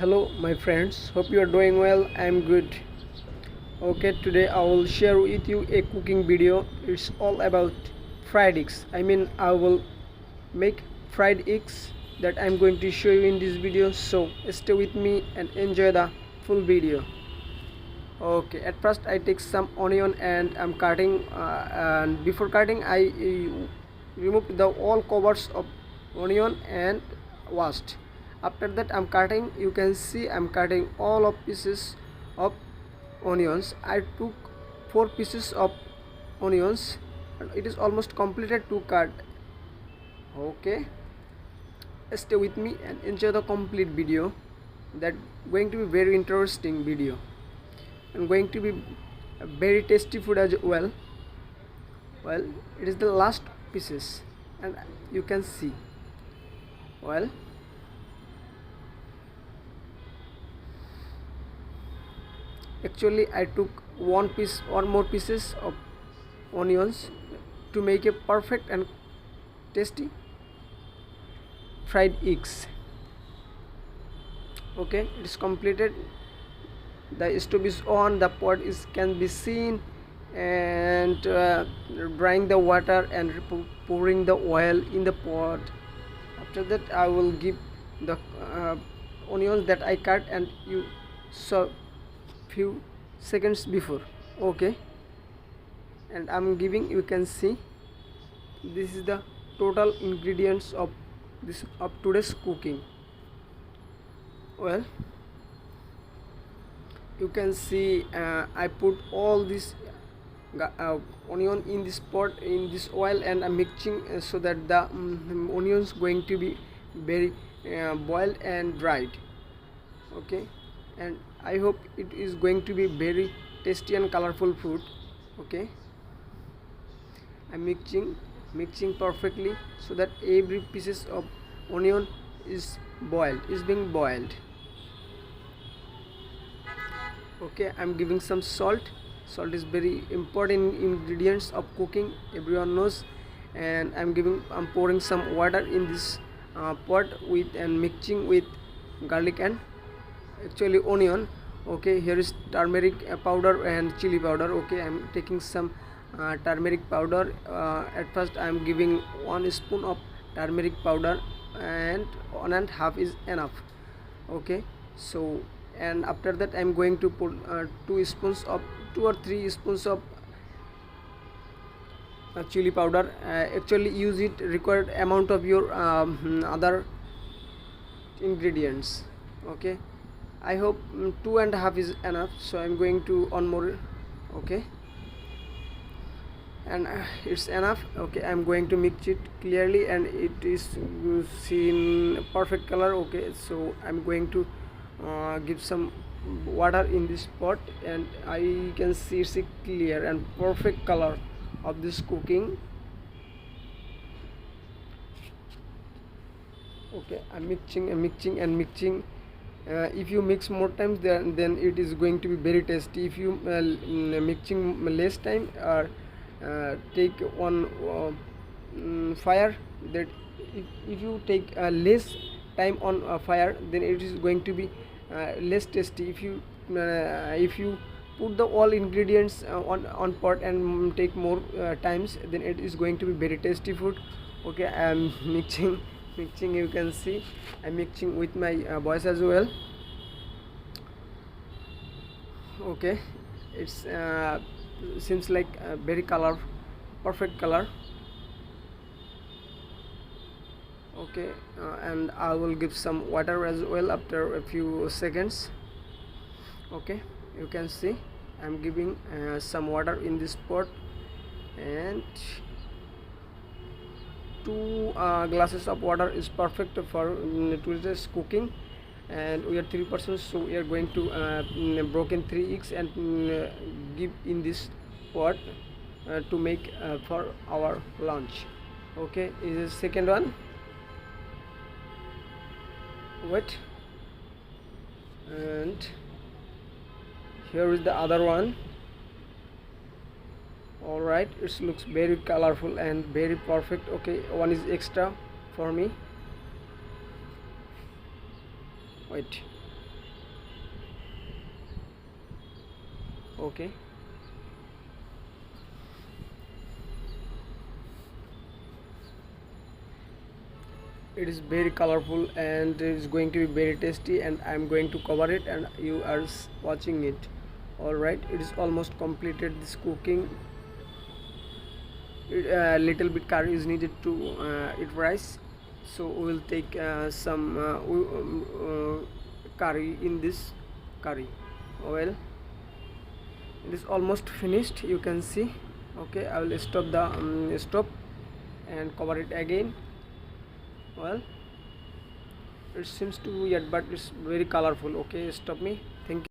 Hello my friends, hope you are doing well. I'm good. Okay, today I will share with you a cooking video. It's all about fried eggs. I will make fried eggs that I'm going to show you in this video, so stay with me and enjoy the full video. Okay, at first I take some onion and I'm cutting, and before cutting I removed the all covers of onion and washed. After that I'm cutting. You can see I'm cutting all of pieces of onions. I took 4 pieces of onions and it is almost completed to cut. Okay, stay with me and enjoy the complete video. That going to be very interesting video and going to be a very tasty food as well. Well, it is the last pieces and you can see. Well, actually I took one piece or more pieces of onions to make a perfect and tasty fried eggs. Okay, it is completed. The stove is on, the pot is can be seen, and drying the water and pouring the oil in the pot. After that I will give the onions that I cut and you saw few seconds before. Okay, and I'm giving, you can see this is the total ingredients of today's cooking. Well, you can see I put all this onion in this pot, in this oil, and I'm mixing so that the onions going to be very boiled and dried. Okay, and I hope it is going to be very tasty and colorful food. Okay, I'm mixing perfectly so that every pieces of onion is being boiled. Okay, I'm giving some salt. Salt is very important ingredients of cooking, everyone knows. And I'm pouring some water in this pot with and mixing with garlic and actually onion. Okay, here is turmeric powder and chili powder. Okay, I'm taking some turmeric powder. At first I'm giving 1 spoon of turmeric powder and 1.5 is enough. Okay, so and after that I'm going to put 2 or 3 spoons of chili powder. Actually use it required amount of your other ingredients. Okay, I hope 2.5 is enough, so I'm going to on more. Okay, and it's enough. Okay, I'm going to mix it clearly and it is seen perfect color. Okay, so I'm going to give some water in this pot and I can see clear and perfect color of this cooking. Okay, I'm mixing. If you mix more times, then it is going to be very tasty. If you mixing less time or take one fire, that if you take less time on fire, then it is going to be less tasty. If you put the all ingredients on pot and take more times, then it is going to be very tasty food. Okay, I am mixing. You can see I'm mixing with my voice as well. Okay, it's seems like a very perfect color. Okay, and I will give some water as well after a few seconds. Okay, you can see I'm giving some water in this pot and 2 glasses of water is perfect for today's cooking. And we are 3 persons, so we are going to broken 3 eggs and give in this pot to make for our lunch. Okay, is the second one. Wait, and here is the other one. All right, it looks very colorful and very perfect. Okay, one is extra for me. Wait, Okay, it is very colorful and it is going to be very tasty, and I'm going to cover it and you are watching it. All right, it is almost completed this cooking. Little bit curry is needed to eat rice, so we will take some curry in this curry. Well, it is almost finished, you can see. Okay, I will stop the stop and cover it again. Well, it seems to be weird, but it's very colorful. Okay, stop me. Thank you.